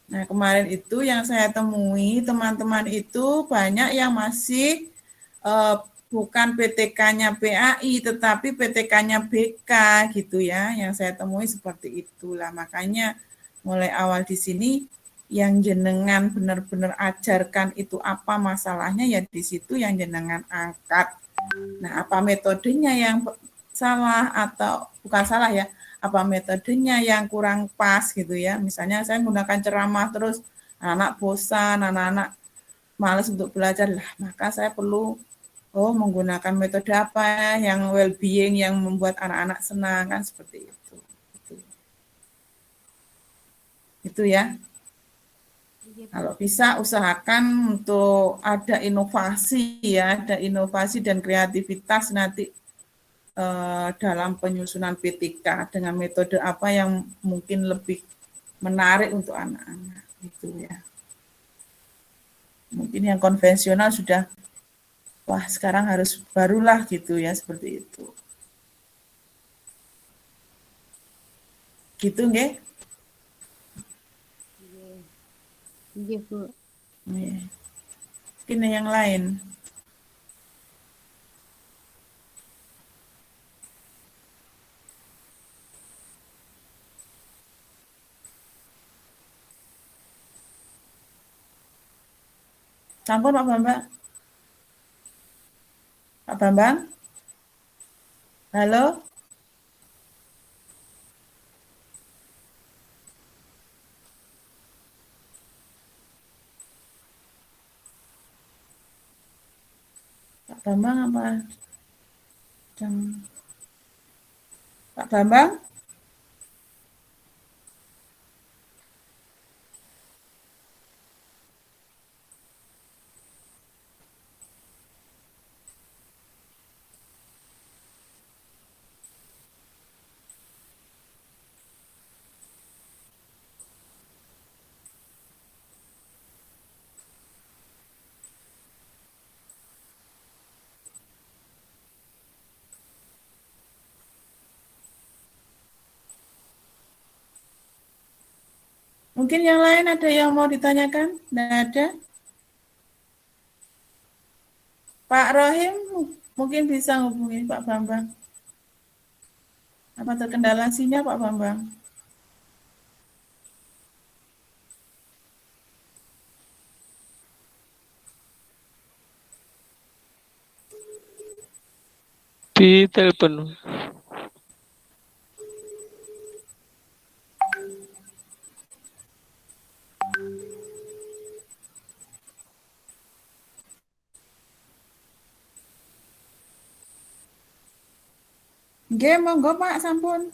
Nah, kemarin itu yang saya temui teman-teman itu banyak yang masih bukan PTK-nya PAI tetapi PTK-nya BK gitu ya. Yang saya temui seperti itulah. Makanya mulai awal di sini yang jenengan benar-benar ajarkan itu apa masalahnya ya di situ yang jenengan angkat. Nah, apa metodenya yang salah atau bukan salah ya, apa metodenya yang kurang pas gitu ya. Misalnya saya menggunakan ceramah terus anak bosan, anak-anak malas untuk belajar lah, maka saya perlu menggunakan metode apa yang well-being yang membuat anak-anak senang kan seperti itu. Itu ya. Kalau bisa usahakan untuk ada inovasi ya, ada inovasi dan kreativitas nanti dalam penyusunan PTK dengan metode apa yang mungkin lebih menarik untuk anak-anak gitu ya. Mungkin yang konvensional sudah wah sekarang harus barulah gitu ya, seperti itu. Gitu nggih? Iya, Bu. Mungkin yang lain. Sampun Pak Bambang? Pak Bambang? Halo? Pak Bambang apa? Pak Bambang? Mungkin yang lain ada yang mau ditanyakan? Tidak ada? Pak Rohim mungkin bisa hubungi Pak Bambang. Apa terkendala sinyal Pak Bambang? Di telepon. Nggih, monggo Pak, sampun.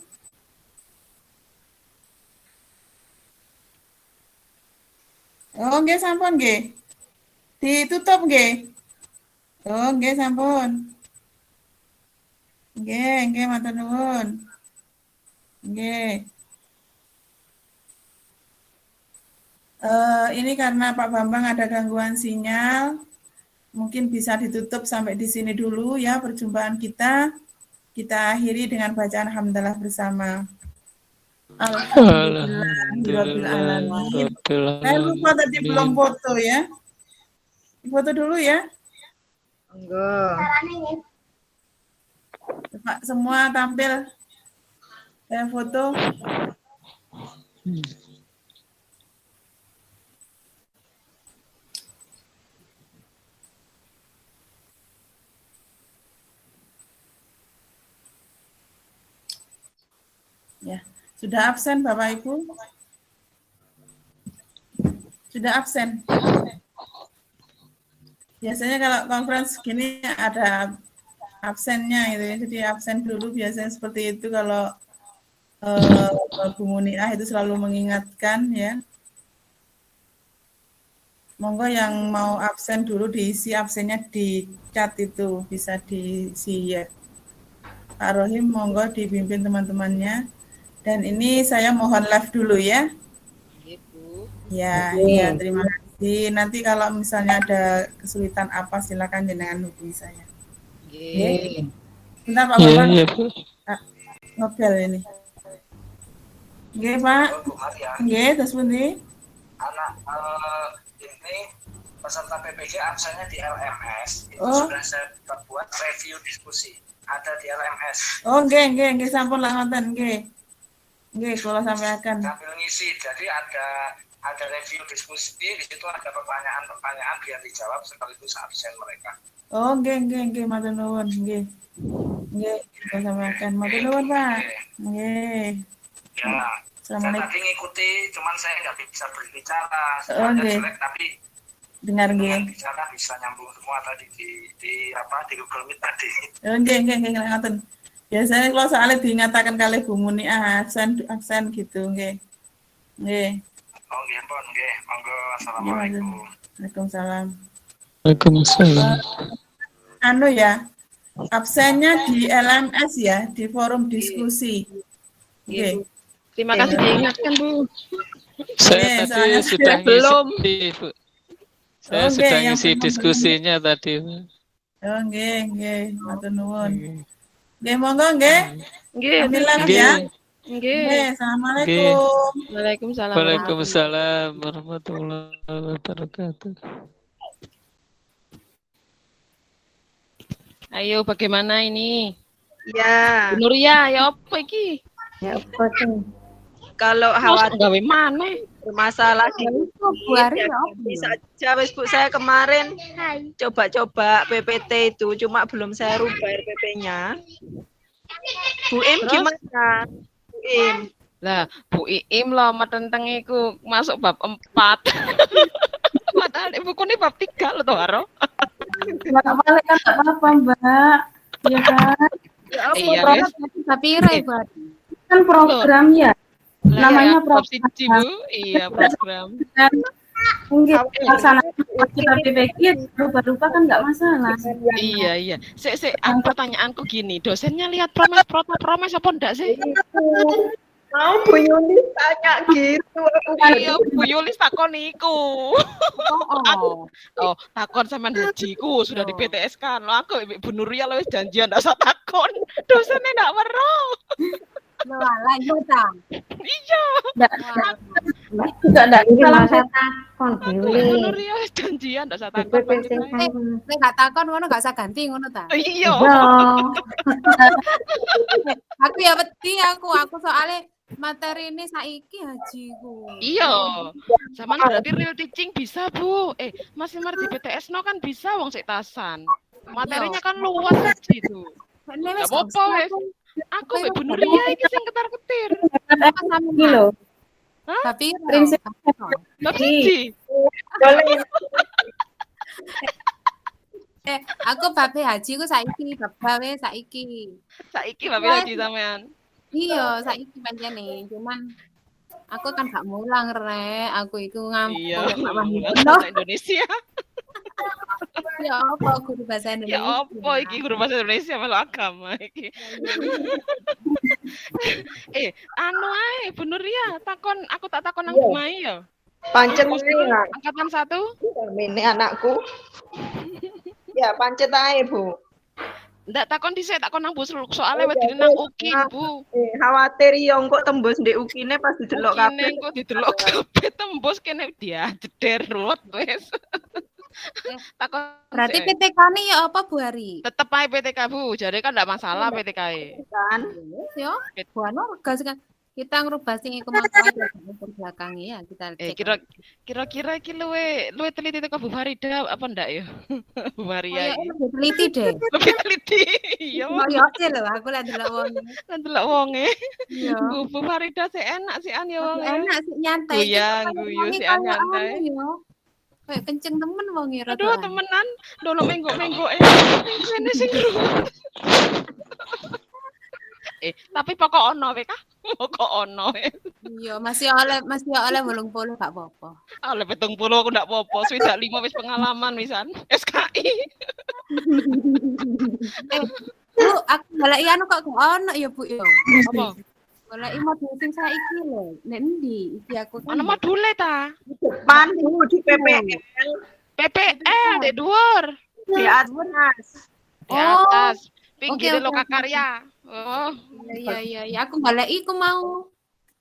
Oh, nggih sampun nggih. Ditutup nggih. Oh, nggih sampun. Nggih, matur nuwun. Nggih. Ini karena Pak Bambang ada gangguan sinyal, mungkin bisa ditutup sampai di sini dulu ya perjumpaan kita. Kita akhiri dengan bacaan hamdalah bersama. Alhamdulillahirrabbilalamin. Saya lupa tadi belum foto ya. Foto dulu ya. Monggo. Pak semua tampil. Saya foto. Ya, sudah absen Bapak Ibu? Sudah absen? Biasanya kalau conference gini ada absennya gitu ya. Jadi absen dulu biasanya seperti itu kalau Bu Muniah itu selalu mengingatkan ya. Monggo yang mau absen dulu diisi absennya di chat itu bisa diisi ya. Pak Rohim monggo dipimpin teman-temannya. Dan ini saya mohon live dulu ya. Ya, ya terima kasih. Nanti kalau misalnya ada kesulitan apa silakan jenengan hubungi saya. Oke. Bentar Pak Iya, Bapak. iya, Bu. Nobel ini. Oke Pak. Oke, terus pundi? Anak ini peserta PPG absennya di LMS itu Oh. sudah saya buat review diskusi ada di LMS Oh, nggih, sampun lah ngoten, nggih. Nggih, kula sampaikan. sambil ngisi jadi ada review diskusi di situ ada pertanyaan-pertanyaan biar dijawab sekaligus absen mereka. Oh, nggih, matur nuwun, nggih. Nggih, kula sampaikan. Matur nuwun, Pak. Nggih. Ya, saya Assalamualaikum. tadi ngikuti, cuman saya nggak bisa berbicara, Oh, suaranya nggih. jelek, tapi Dengar dengan nggih. bicara bisa nyambung semua tadi di Google Meet tadi. Oh, nggih, ngoten. Biasanya kalau soalnya diingatakan kali Bu Muniah absen gitu, nggih. Nggih. Oh, nggih, pun, nggih. Monggo, Nggih, assalamualaikum. Waalaikumsalam. Waalaikumsalam. Anu ya, absennya di LMS ya, di forum diskusi. Oke. Terima kasih diingatkan, Bu. Saya Oke, tadi soalnya sudah belum. ngisi, Bu. Saya Oke, sudah yang ngisi belum. diskusinya tadi, Bu. Oh, nggih, matur nuwun. Nggih, monggo nggih. Nggih, Alhamdulillah Nggih. ya. nggih. Nggih, assalamualaikum. Waalaikumsalam. Waalaikumsalam warahmatullahi wabarakatuh. Ayo, bagaimana ini? Ya, Bu Nuria, ya apa iki? Ya apa tuh? kalau Mas khawatir gawe mana? bermasalah di Bu Ari ya apa? bisa aja wis Bu, saya kemarin coba-coba PPT itu cuma belum saya rubah RPP-nya. Bu Im Terus? gimana? Bu Im. Lah, Bu Iim loh metenteng iku masuk bab 4. Padahal buku ini bab 3 loh, Toro. Nggak balik kan nggak apa-apa Mbak. Iya kan? Ya apa? Iya, Program guys. tapi Ira Ibu Ari. Kan program ya. Lah, Namanya ya, bab program. 1, Bu. Iya, program. Dan mungkin pelaksanaan kita PPG berubah-ubah kan nggak masalah. Iya. Pertanyaanku gini, dosennya lihat promes apa enggak sih? Mau Bu Yuni tanya gitu aku Iya, Bu Yulis takon iku. Oh, takon sama hajiku sudah di PTS kan. Lo aku Bu Nuria lo wis janjian ndak usah takon. Dosennya ndak weruh. Malah juta. Iya, Juga enggak salah takon Bu Nuria wis janjian ndak usah takon. Nek gak takon ngono gak usah ganti ngono ta. Iya. Aku ya wedi aku soalnya materi ini saiki hajiku. Iya. Zaman berarti real teaching bisa, Bu. Masih di PTS no kan bisa wong sik tasan. Materinya kan luas haji itu. Nek wis Gak apa-apa wes. Aku mbek Bu Nuria iki sing ketar-ketir. ini loh. Tapi Prinsip Bab 1. aku bab haji ku saiki bab gawe saiki. Saiki babe lagi sampean. Iya, saiki pancene. Cuman aku kan gak mulang rek. Aku iku Iya, ngampun bahasa Indonesia. Ya apa guru bahasa Indonesia? Ya apa iki guru bahasa Indonesia melu agama iki. Anu ae Bu Nuria, aku tak takon nang Bu Mai ya. pancet ya. Angkatan 1. ini anakku. Ya pancet ae Bu. Ndak takon dhisik, takon nang Bu Suluk soalnya wedine nang UKI, Bu. Khawatir yo kok tembus ndek ukine pas didelok kabeh. Kene kok didelok kabeh tembus kene dia jeder ruwet wis. Takon Berarti sik. PTK ini ya apa Bu Ari? Tetep ae PTK Bu, jare kan ndak masalah PTK-e. Kan? Ya, buana rega Kita ngerubah sing iku mau aja belakangnya ya kita cek. Kira-kira iki luwe teliti teko Bu Farida apa ndak ya? Bu Maria iki. Lebih teliti deh. Lebih teliti. Iya. Yo lho, aku lagi delok wong. Delok wonge. Iya. Bu Farida sih enak sih an ya wonge. Enak sih nyantai. Guyu sih an nyantai. Kayak kenceng temen wong ya. Aduh temenan, dolo menggok-menggok ini sing tapi pokok ono we kah? Pokok ono. Iya, masih oleh 80 gak apa-apa. Oleh 70 aku ndak apa-apa, swidak 5 wis pengalaman wisan. SKI. Bu, aku goleki anu kok gak ono ya, Bu ya. Apa? Goleki modul sing saiki lho. Nek endi iki aku kan. Ono module ta? Depan Bu di PPL. PPL di dhuwur. Di atas. Di atas. Pinggir Lokakarya. Oh. Iya, aku goleki ku mau.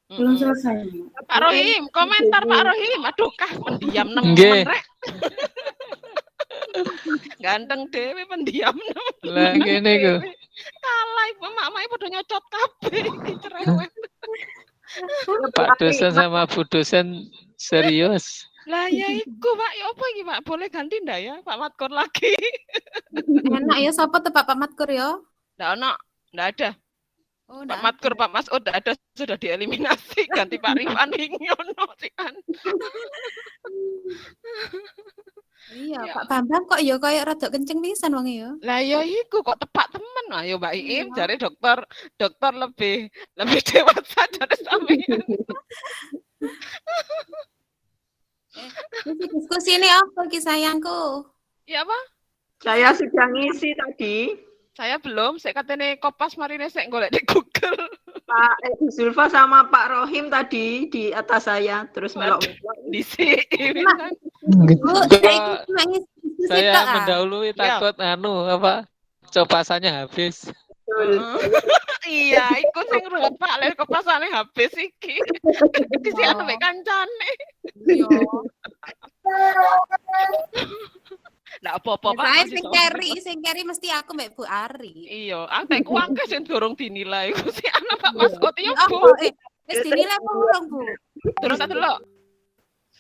Belum selesai. Pak Rohim, komentar Pak Rohim. Aduh kah pendiam Nggih. nemen rek. Ganteng dhewe pendiam nemen. Lah ngene iku. Kalah ibu mak-mak padha nyocot kabeh cerewet. Pak dosen sama Bu dosen serius. Lah ya iku Pak, ya apa iki Pak? Boleh ganti ndak ya Pak Matkor lagi? Enak ya sapa tuh Pak Matkur ya? Ndak ono, ndak ada. Oh, Pak Matkur, Pak Masud ndak ada, sudah dieliminasi. Ganti Pak Rifan ngono sih kan. Iya, Pak Bambang kok ya kayak rada kenceng pisan wong ya. Lah ya iku kok tepak temen. Ayo Mbak Iim jare dokter lebih dewasa jare sampeyan. Diskusi ini apa ki sayangku? Iya apa? Saya sudah ngisi tadi. Saya belum, saya katanya kopas marine saya golek di Google. Pak Edi Zulfa sama Pak Rohim tadi di atas saya terus melok-melok. Di sini. Bu, Saya mendahului takut apa copasannya habis. Iya, iku sing rupak lek kopasane habis iki. Disi anu mek kancane. Yo. Ndak apa-apa Pak. Saya sing carry mesti aku mbek Bu Ari. Iya, aku akeh sing durung dinilai. Iku si ana Pak Masud yo, Bu. Wis dinilai apa urung, Bu? Durung tak delok.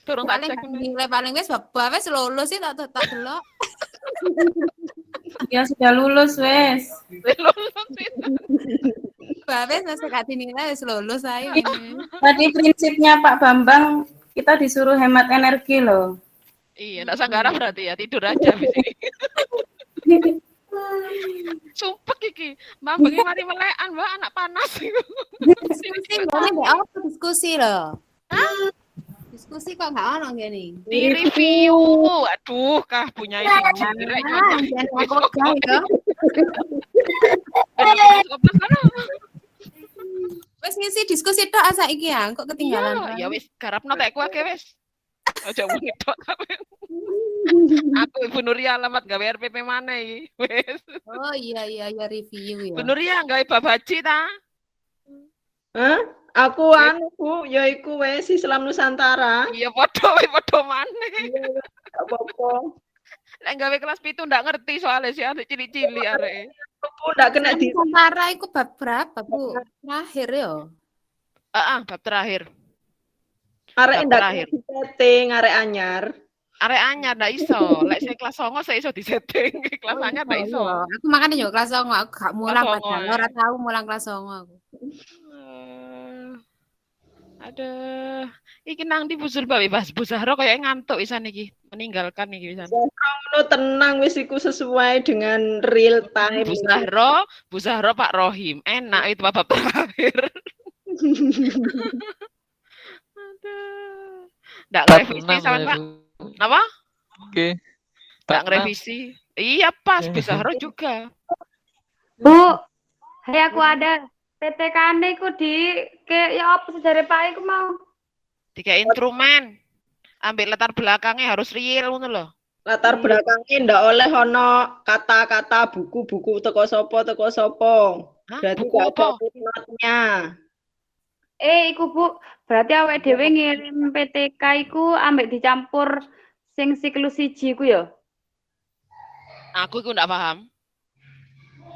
Durung tak cek. Dinilai paling wis wis lulus sih tak delok. Ya sudah lulus wes. Lulus wis. Wis masih gak dinilai wis lulus ae. Tadi prinsipnya Pak Bambang kita disuruh hemat energi loh. Iya, ndak sanggara berarti ya, tidur aja habis ini. Sumpah iki. Mbak bengi mari melekan, Mbak, anak panas iku. Diskusi loh. Diskusi kok nggak ono ngene. Di review. Aduh, kah punya siji rek nyonya. Wes ngisi diskusi tok saiki ya, kok ketinggalan. Ya wis garapno tek kuwi wis. Aja muni tok. Aku Ibu Nuria alamat gawe RPP maneh iki. Wis. Oh iya review ya. Bu Nuria gawe babaji ta? Hah? Aku anu Bu, yaiku wes Islam Nusantara. Iya padha maneh. Enggak apa-apa. Lek gawe kelas 7 ndak ngerti soalnya sih arek cilik-cilik arek. Bu ndak kena di Nusantara iku bab berapa, Bu? Terakhir ya. Heeh, bab terakhir. arek ndak di setting arek anyar. Arek anyar ndak iso. Lek saya kelas 9 saya iso di-setting. Kelas anyar ndak iso. Aku makanya yo kelas 9 aku gak mulang padahal ora tahu mulang kelas 9 aku. Aduh, iki nang di Bu Zulfa bahas Bu Zahra kayak ngantuk isan iki, meninggalkan iki pisan. Ngono tenang wis iku sesuai dengan real time. Bu Zahra Pak Rohim. Enak itu babak terakhir. Aduh. Ndak revisi sama Pak. Apa? Oke. Ndak revisi. Iya pas Bu Zahra juga. Bu, hari aku ada PTK-ne iku di ya apa sejare Pak iku mau. Tiga instrumen. Ambil latar belakangnya harus real ngono lho. Latar belakangnya ndak oleh ono kata-kata buku-buku teko sapa. Berarti buku gak ada apa? footnote-nya. Iku Bu, berarti awake dhewe ngirim PTK iku ambek dicampur sing siklus 1 iku ya. Aku iku ndak paham.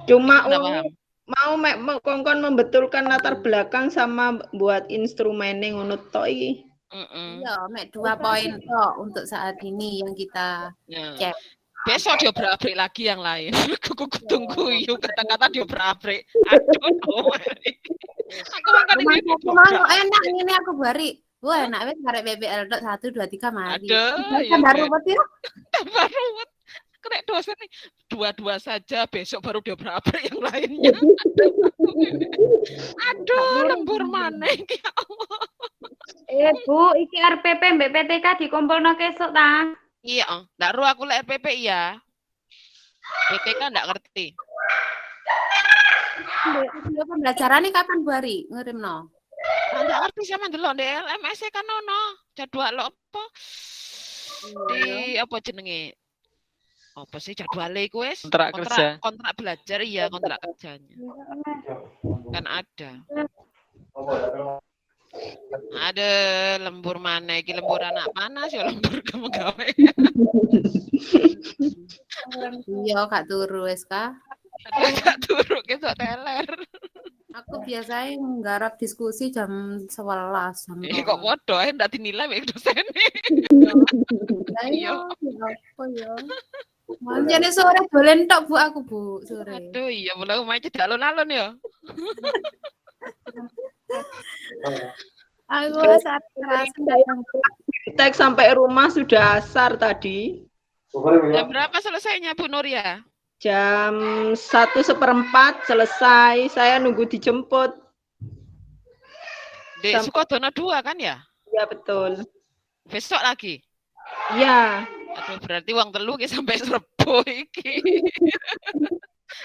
Cuma Ndak paham. mau kongkon membetulkan latar belakang sama buat instrumennya ngono tok iki. Iya, mek 2 poin kok untuk saat ini yang kita cek. Besok dia berabrik lagi yang lain. Aku tunggu yuk kata-kata dia berabrik. Aduh. Aku makan ini. Mau enak ini aku bari. Wah, enak wis karek BBL dot 1 2 3 mari. Aduh. Baru ruwet ya. Baru ruwet. Kena dosen nih. 2-2 saja besok baru dia berabrik yang lainnya. Aduh, lembur mana ya Allah. Bu, iki RPP mbek PTK dikumpulno kesuk ta? Iya, ndak ru aku lek RPP ya. PTK ndak ngerti. Mbak pembelajaran kapan Bu Ari ngirimno? Ndak ngerti sama ndelok ndek LMS kan ono jadwal apa? Di apa jenenge? Apa sih jadwalnya iku wis? Kontrak belajar iya, kontrak kerjanya. Kan ada. Ada lembur mana iki lembur anak panas ya lembur kamu gawe. Iya Kak turu wis Kak. Kak turu kesuk teler. Aku biasanya nggarap diskusi jam 11 jam. Kok podo ae ndak dinilai mek dosen. Iya. Apa ya? Manjane sore dolen tok Bu aku Bu sore. Aduh iya mulai omahe cedak alun-alun ya. Aku saat Tek sampai rumah sudah asar tadi. Jam berapa selesainya Bu Nuria? Jam 1:15 selesai. Saya nunggu dijemput. Di Sukodono 2 kan ya? Iya betul. Besok lagi? Iya. Aduh berarti uang telu ki sampai Rebo iki.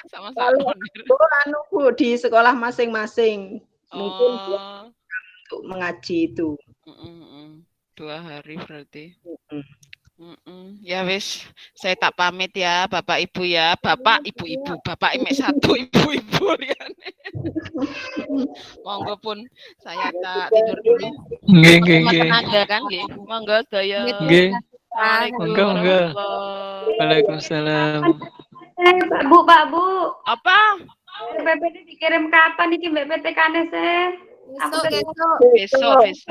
Sama-sama. Anu Bu di sekolah masing-masing. Mungkin untuk mengaji itu. 2 hari berarti. Ya wis, saya tak pamit ya Bapak Ibu ya. Bapak Ibu-ibu, Bapak Imek 1, Ibu-ibu liyane. Monggo pun saya tak tidur dulu. Nggih. Tenaga kan nggih. Monggo sedaya. Nggih. Assalamualaikum. Waalaikumsalam. Pak Bu. Apa? PPT dikirim kapan iki Mbak PTK-ne sih? Besok wis.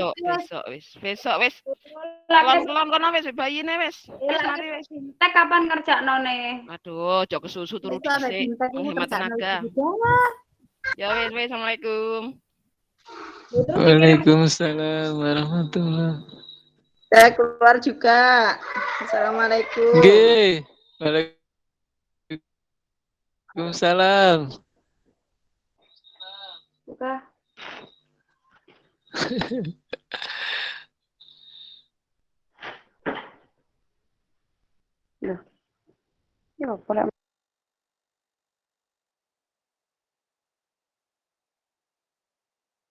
Kelon kono wis bayine wis. Wis mari wis. Tek kapan ngerjaknone? Aduh, ojo kesusu turu dhisik. Menghemat tenaga. Ya wis, Assalamualaikum. Waalaikumsalam warahmatullahi. Saya keluar juga. Assalamualaikum. Nggih. Waalaikumsalam. Buka. Loh. Ya,